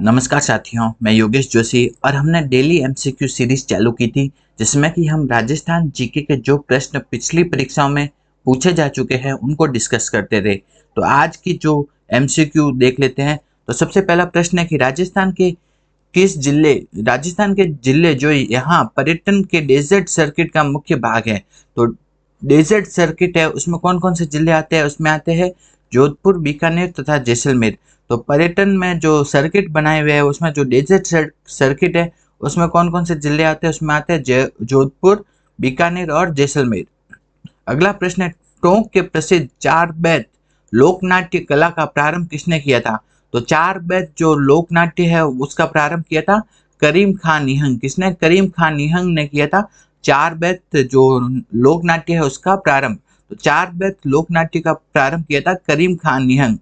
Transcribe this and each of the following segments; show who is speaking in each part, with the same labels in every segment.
Speaker 1: नमस्कार साथियों, मैं योगेश जोशी और हमने डेली एमसीक्यू सीरीज चालू की थी जिसमें कि हम राजस्थान जीके के जो प्रश्न पिछली परीक्षाओं में पूछे जा चुके हैं उनको डिस्कस करते रहे। तो आज की जो एमसीक्यू देख लेते हैं। तो सबसे पहला प्रश्न है कि राजस्थान के जिले जो यहाँ पर्यटन के डेजर्ट सर्किट का मुख्य भाग है। तो डेजर्ट सर्किट है उसमें कौन कौन से जिले आते हैं? उसमें आते हैं जोधपुर, बीकानेर तथा जैसलमेर। तो पर्यटन में जो सर्किट बनाए हुए हैं उसमें जो डेजर्ट सर्किट है उसमें कौन कौन से जिले आते हैं? उसमें आते हैं जोधपुर, बीकानेर और जैसलमेर। अगला प्रश्न है, टोंक के प्रसिद्ध चार बैत लोक नाट्य कला का प्रारंभ किसने किया था? तो चार बैत जो लोक नाट्य है उसका प्रारंभ किया था करीम खान निहंग। किसने? करीम खान निहंग ने किया था चार बैत जो लोक नाट्य है उसका प्रारंभ। तो चार बैत लोक नाट्य का प्रारंभ किया था करीम खान निहंग।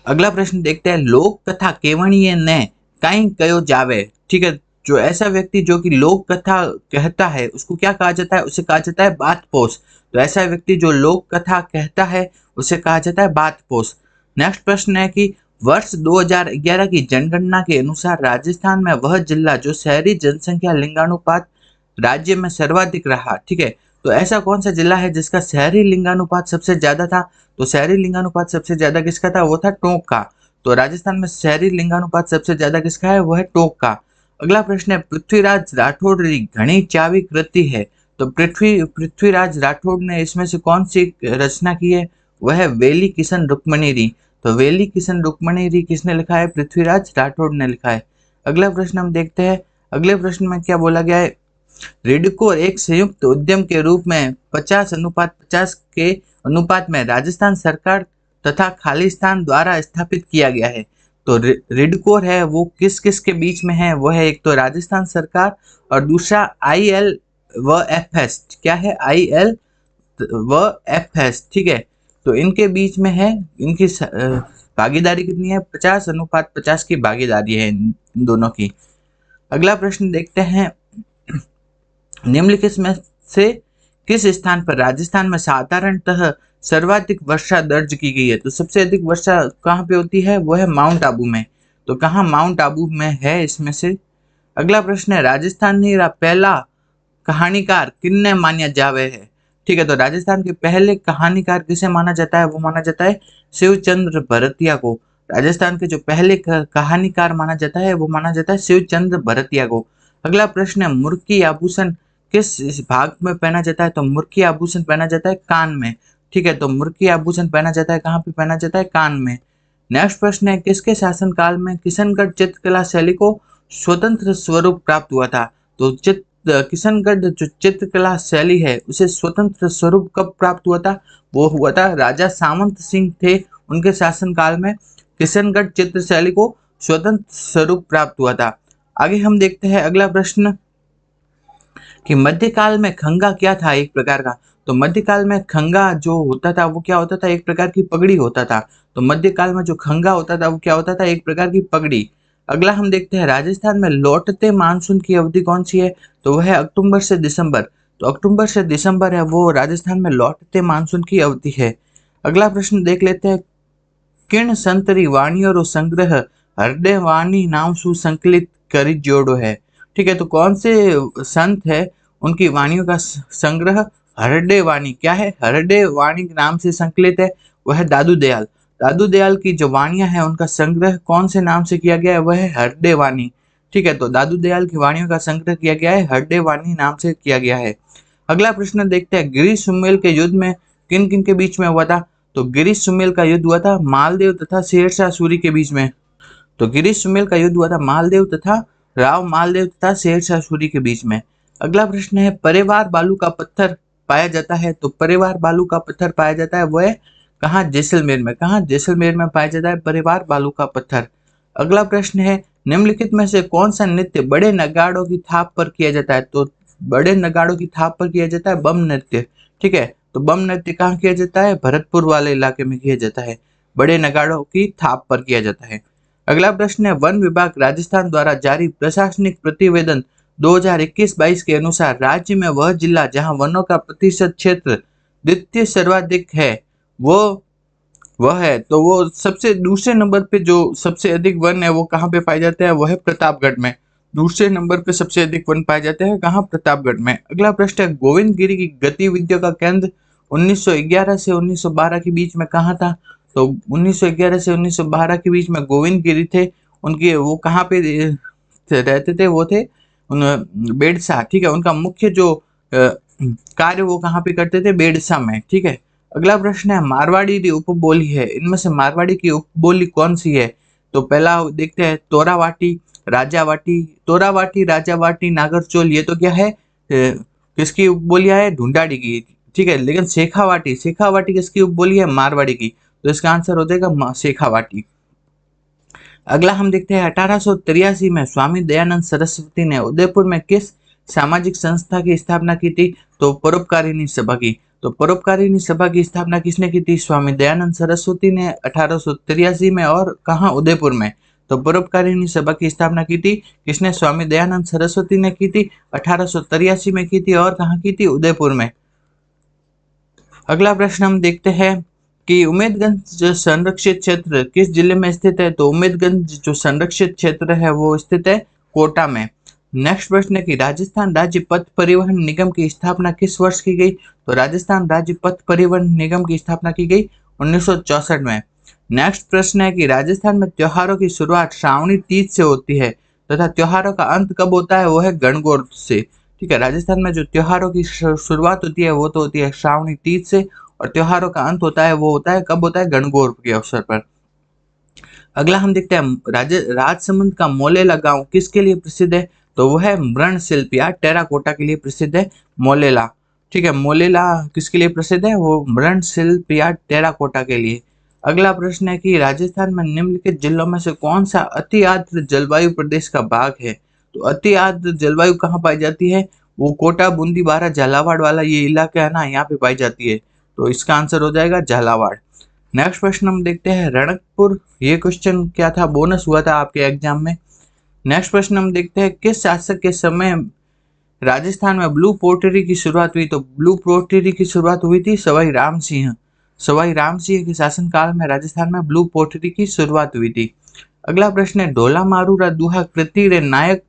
Speaker 1: अगला प्रश्न देखते हैं, लोक कथा केवणीय ने कहीं कयो जावे। ठीक है, जो ऐसा व्यक्ति जो कि लोक कथा कहता है उसको क्या कहा जाता है? उसे कहा जाता है बातपोष। तो ऐसा व्यक्ति जो लोक कथा कहता है उसे कहा जाता है बातपोष। नेक्स्ट प्रश्न है कि वर्ष 2011 की जनगणना के अनुसार राजस्थान में वह जिला जो शहरी जनसंख्या लिंगानुपात राज्य में सर्वाधिक रहा। ठीक है, तो ऐसा कौन सा जिला है जिसका शहरी लिंगानुपात सबसे ज्यादा था? तो शहरी लिंगानुपात सबसे ज्यादा किसका था? वो था टोंक का। तो राजस्थान में शहरी लिंगानुपात सबसे ज्यादा किसका है? वो है टोंक का। अगला प्रश्न है, पृथ्वीराज राठौड़ री घनी चावी कृति है। तो पृथ्वीराज राठौड़ ने इसमें से कौन सी रचना की है? वह है वेली किशन रुक्मणी री। तो वेली किशन रुक्मणी री किसने लिखा है? पृथ्वीराज राठौड़ ने लिखा है। अगला प्रश्न हम देखते हैं। अगले प्रश्न में क्या बोला गया है? रिडको एक संयुक्त उद्यम के रूप में 50:50 के अनुपात में राजस्थान सरकार तथा खालिस्तान द्वारा स्थापित किया गया है। तो रिडकोर है वो किस किस के बीच में है? वो है एक तो राजस्थान सरकार और दूसरा IL व FS। क्या है? IL व FS। ठीक है, तो इनके बीच में है। इनकी भागीदारी कितनी है? 50:50 की भागीदारी है इन दोनों की। अगला प्रश्न देखते हैं, निम्नलिखित में से किस स्थान पर राजस्थान में साधारणतः सर्वाधिक वर्षा दर्ज की गई है? तो सबसे अधिक वर्षा कहाँ पे होती है? वो है माउंट आबू में। तो कहाँ? माउंट आबू में है इसमें से। अगला प्रश्न है, राजस्थान रा पहला कहानीकार किन्ने मान्या जावे है? ठीक है, तो राजस्थान के पहले कहानीकार किसे माना जाता है? वो माना जाता है शिवचंद्र भरतिया को। राजस्थान के जो पहले कहानीकार माना जाता है वो माना जाता है शिवचंद्र भरतिया को। अगला प्रश्न है, मुर्की आभूषण किस भाग में पहना जाता है? तो मुर्की आभूषण पहना जाता है कान में। ठीक है, तो मुर्की आभूषण पहना जाता है कहाँ पे? पहना जाता है कान में। नेक्स्ट प्रश्न है, किसके शासनकाल में किशनगढ़ चित्रकला शैली को स्वतंत्र स्वरूप प्राप्त हुआ था? तो किशनगढ़ जो चित्रकला शैली है उसे स्वतंत्र स्वरूप कब प्राप्त हुआ था? वो हुआ था राजा सामंत सिंह थे, उनके शासनकाल में किशनगढ़ चित्र शैली को स्वतंत्र स्वरूप प्राप्त हुआ था। आगे हम देखते हैं अगला प्रश्न कि मध्यकाल में खंगा क्या था एक प्रकार का? तो मध्यकाल में खंगा जो होता था वो क्या होता था? एक प्रकार की पगड़ी होता था। तो मध्यकाल में जो खंगा होता था वो क्या होता था? एक प्रकार की पगड़ी। अगला हम देखते हैं, राजस्थान में लौटते मानसून की अवधि कौन सी है? तो वह है अक्टूबर से दिसंबर। तो अक्टूबर से दिसंबर है वो राजस्थान में लौटते मानसून की अवधि है। अगला प्रश्न देख लेते हैं, किन संतरी वाणियों रो संग्रह हृदय वाणी नाम सु संकलित करी जोड़ो है? ठीक है, तो कौन से संत है उनकी वाणियों का संग्रह हृदय वाणी क्या है? हृदय वाणी नाम से संकलित है। वह है दादू दयाल। दादू दयाल की जो वाणियां है उनका संग्रह कौन से नाम से किया गया है? वह है हृदय वाणी। ठीक है, तो दादू दयाल की वाणियों का संग्रह किया गया है हृदय वाणी नाम से किया गया है। अगला प्रश्न देखते हैं, गिरीश सुमेल के युद्ध में किन किन के बीच में हुआ था? तो गिरीश सुमेल का युद्ध हुआ था मालदेव तथा शेरशाह सूरी के बीच में। तो गिरीश सुमेल का युद्ध हुआ था मालदेव तथा राव मालदेव तथा शेरशाह सूरी के बीच में। अगला प्रश्न है, परिवार बालू का पत्थर पाया जाता है। तो परिवार बालू का पत्थर पाया जाता है वो है कहाँ? जैसलमेर में। कहाँ? जैसलमेर में पाया जाता है परिवार बालू का पत्थर। अगला प्रश्न है, निम्नलिखित में से कौन सा नृत्य बड़े नगाड़ों की थाप पर किया जाता है? तो बड़े नगाड़ों की थाप पर किया जाता है बम नृत्य। ठीक है, तो बम नृत्य कहाँ किया जाता है? भरतपुर वाले इलाके में किया जाता है। बड़े नगाड़ों की थाप पर किया जाता है। अगला प्रश्न है, वन विभाग राजस्थान द्वारा जारी प्रशासनिक प्रतिवेदन 2021-22 के अनुसार राज्य में वह जिला जहां वनों का प्रतिशत क्षेत्र द्वितीय सर्वाधिक है वो वह है, तो वो सबसे दूसरे नंबर पे जो सबसे अधिक वन है वो कहाँ पे पाए जाते हैं, वो है प्रतापगढ़ में। दूसरे नंबर पे सबसे अधिक वन पाए जाते हैं कहाँ, प्रतापगढ़ में। अगला प्रश्न है, गोविंद गिरी की गतिविधियों का केंद्र 1911 से 1912 के बीच में कहाँ था? तो 1911 से 1912 के बीच में गोविंद गिरी थे, उनके वो कहाँ पे रहते थे, वो थे बेड़सा, ठीक है। उनका मुख्य जो कार्य वो कहाँ पे करते थे, बेड़सा में, ठीक है। अगला प्रश्न है, मारवाड़ी उपबोली है, इनमें से मारवाड़ी की उपबोली कौन सी है? तो पहला देखते हैं, तोरावाटी, राजावाटी। तोरावाटी, राजावाटी, नागरचोल, ये तो क्या है, किसकी उपबोलियां है, ढूंढाड़ी की, ठीक है। लेकिन शेखावाटी, शेखावाटी किसकी उपबोली है, मारवाड़ी की, तो इसका आंसर हो जाएगा शेखावाटी। अगला हम देखते हैं, 1883 में स्वामी दयानंद सरस्वती ने उदयपुर में किस सामाजिक संस्था की स्थापना की थी? तो परोपकारिणी सभा की। तो परोपकारिणी सभा की स्थापना किसने की थी? स्वामी दयानंद सरस्वती ने 1883 में, और कहाँ, उदयपुर में। तो परोपकारिणी सभा की स्थापना की थी किसने? स्वामी दयानंद सरस्वती ने की थी, 1883 में की थी, और कहाँ की थी, उदयपुर में। अगला प्रश्न हम देखते हैं कि उम्मेदगंज जो संरक्षित क्षेत्र किस जिले में स्थित है? तो उम्मेदगंज जो संरक्षित क्षेत्र है वो स्थित है कोटा में। नेक्स्ट प्रश्न है कि राजस्थान राज्य पथ परिवहन निगम की स्थापना किस वर्ष की गई? तो राजस्थान राज्य पथ परिवहन निगम की स्थापना की गई 1964 में। नेक्स्ट प्रश्न है कि राजस्थान में त्योहारों की शुरुआत श्रावणी तीज से होती है तथा त्योहारों का अंत कब होता है? वो है गणगौर से, ठीक है। राजस्थान में जो त्योहारों की शुरुआत होती है वो तो होती है श्रावणी तीज से, और त्योहारों का अंत होता है वो होता है कब होता है? गणगौर के अवसर पर। अगला हम देखते हैं, राजसमंद का मोलेला गांव किसके लिए प्रसिद्ध है? तो वो है मृण शिल्प या टेराकोटा के लिए प्रसिद्ध है मोलेला, ठीक है। मोलेला किसके लिए प्रसिद्ध है? वो मृण शिल्प या टेराकोटा के लिए। अगला प्रश्न है कि राजस्थान में निम्नलिखित जिलों में से कौन सा अति आर्द्र जलवायु प्रदेश का भाग है? तो अति आर्द्र जलवायु कहाँ पाई जाती है? वो कोटा, बूंदी, बारा, झालावाड़ वाला ये इलाका है ना, यहाँ पे पाई जाती है, तो इसका आंसर हो जाएगा झालावाड़। नेक्स्ट प्रश्न हम देखते हैं, रणकपुर, ये क्वेश्चन क्या था, बोनस हुआ था आपके एग्जाम में। नेक्स्ट प्रश्न हम देखते हैं, किस शासक के समय राजस्थान में ब्लू पोर्टरी की शुरुआत हुई? तो ब्लू पोर्टरी की शुरुआत हुई थी सवाई राम सिंह, सवाई राम सिंह के शासनकाल में राजस्थान में ब्लू पोर्टरी की शुरुआत हुई थी। अगला प्रश्न है, ढोला मारू रा दुहा कृति रे नायक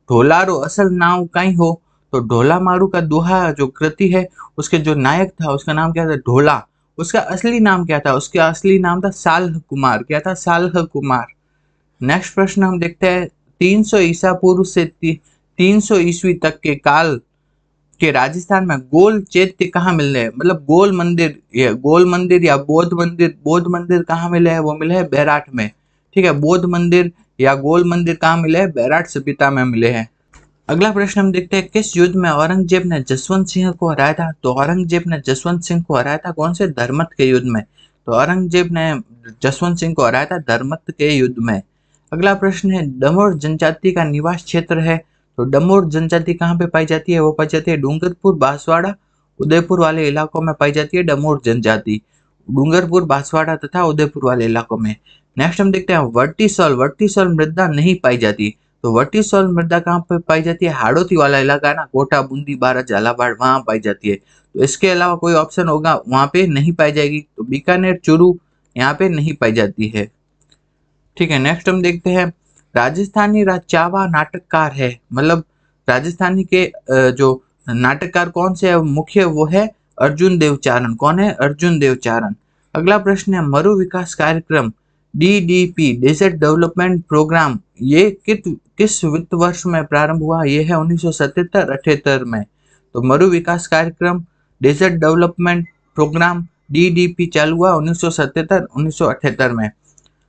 Speaker 1: ढोलारो असल नाम कहीं हो? तो ढोला मारू का दुहा जो कृति है उसके जो नायक था उसका नाम क्या था? ढोला। उसका असली नाम क्या था? उसका असली नाम था साल्ह कुमार। क्या था? साल्ह कुमार। नेक्स्ट प्रश्न हम देखते हैं, 300 ईसा पूर्व से 300 ईस्वी तक के काल के राजस्थान में गोल चैत्य कहाँ मिल रहे हैं? मतलब गोल मंदिर, या गोल मंदिर या बौद्ध मंदिर, बौद्ध मंदिर कहाँ मिले हैं? वो मिले हैं बैराट में, ठीक है। बौद्ध मंदिर या गोल मंदिर कहाँ मिले हैं? बैराट सभ्यता में मिले हैं। अगला प्रश्न हम देखते हैं, किस युद्ध में औरंगजेब ने जसवंत सिंह को हराया था? तो औरंगजेब ने जसवंत सिंह को हराया था कौन से? धर्मत के युद्ध में। तो औरंगजेब ने जसवंत सिंह को हराया था धर्मत के युद्ध में। अगला प्रश्न है, डमोर जनजाति का निवास क्षेत्र है, तो डमोर जनजाति कहाँ पे पाई जाती है? वो पाई जाती है डूंगरपुर, बांसवाड़ा, उदयपुर वाले इलाकों में पाई जाती है डमोर जनजाति, डूंगरपुर, बांसवाड़ा तथा उदयपुर वाले इलाकों में। नेक्स्ट हम देखते हैं, वर्टिसॉल, वर्टिसॉल मृदा नहीं पाई जाती, तो वर्टिसॉल मृदा कहाँ पे पाई जाती है? हाड़ौती वाला इलाका है ना, कोटा, बूंदी, बारा, झालावाड़, वहां पाई जाती है। तो इसके अलावा कोई ऑप्शन होगा वहां पे नहीं पाई जाएगी, तो बीकानेर, चूरू यहाँ पे नहीं पाई जाती है, ठीक है। नेक्स्ट हम देखते हैं, राजस्थानी चावा नाटककार है, मतलब राजस्थानी के जो नाटककार कौन से है मुख्य, वो है अर्जुन देवचारण। कौन है? अर्जुन देवचारण। अगला प्रश्न है, मरु विकास कार्यक्रम DDP, डेजर्ट डेवलपमेंट प्रोग्राम, ये किस वित्त वर्ष में प्रारंभ हुआ? ये है 1977-78 में। तो मरु विकास कार्यक्रम डेजर्ट डेवलपमेंट प्रोग्राम DDP चालू हुआ 1977-1978 में।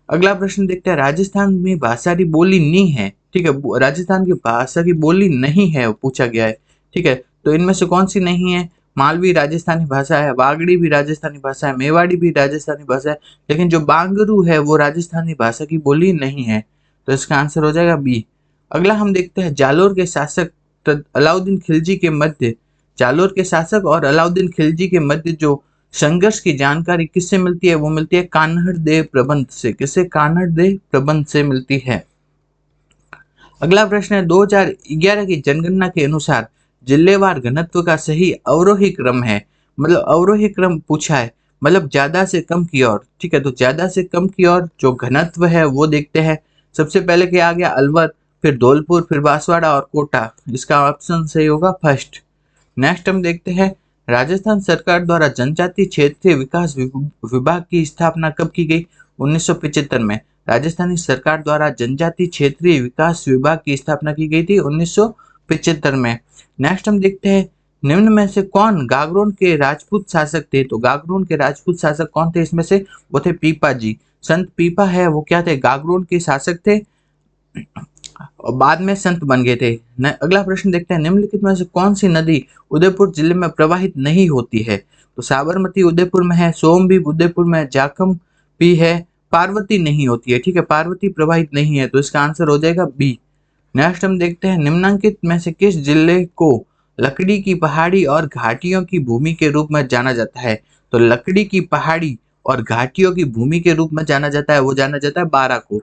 Speaker 1: अगला प्रश्न देखते हैं, राजस्थान में भाषा की बोली नहीं है, ठीक है। राजस्थान की भाषा की बोली नहीं है पूछा गया है, ठीक है। तो इनमें से कौन सी नहीं है? मालवी राजस्थानी भाषा है, वागड़ी भी राजस्थानी भाषा है, मेवाड़ी भी राजस्थानी भाषा है, लेकिन जो बांगरू है वो राजस्थानी भाषा की बोली नहीं है, तो इसका आंसर हो जाएगा बी। अगला हम देखते हैं, जालोर के शासक अलाउद्दीन खिलजी के मध्य, जालोर के शासक और अलाउद्दीन खिलजी के मध्य जो संघर्ष की जानकारी किससे मिलती है? वो मिलती है कान्हड़ देव प्रबंध से। किससे? कान्हड़ देव प्रबंध से मिलती है। अगला प्रश्न है, 2011 की जनगणना के अनुसार जिलेवार घनत्व का सही अवरोही क्रम है, मतलब अवरोही क्रम पूछा है, मतलब ज्यादा से कम की ओर। ठीक है, तो ज्यादा से कम की ओर जो घनत्व है वो देखते हैं। सबसे पहले क्या आ गया, अलवर, फिर धौलपुर, फिर बांसवाड़ा और कोटा। इसका ऑप्शन सही होगा फर्स्ट। नेक्स्ट हम देखते हैं, राजस्थान सरकार द्वारा जनजातीय क्षेत्रीय विकास विभाग की स्थापना कब की गई? 1975 में राजस्थानी सरकार द्वारा जनजातीय क्षेत्रीय विकास विभाग की स्थापना की गई थी 1975 में। नेक्स्ट हम देखते हैं, निम्न में से कौन गागरोन के राजपूत शासक थे? तो गागरोन के राजपूत शासक कौन थे इसमें से? वो थे पीपा जी। संत पीपा है वो क्या थे? गागरोन के शासक थे और बाद में संत बन गए थे। अगला प्रश्न देखते हैं, निम्नलिखित में से कौन सी नदी उदयपुर जिले में प्रवाहित नहीं होती है? तो साबरमती उदयपुर में है, सोम भी उदयपुर में है, जाखम भी है, पार्वती नहीं होती है। ठीक है, पार्वती प्रवाहित नहीं है, तो इसका आंसर हो जाएगा बी। नेक्स्ट हम देखते हैं, निम्नांकित में से किस जिले को लकड़ी की पहाड़ी और घाटियों की भूमि के रूप में जाना जाता है? तो लकड़ी की पहाड़ी और घाटियों की भूमि के रूप में जाना जाता है, वो जाना जाता है बारा को।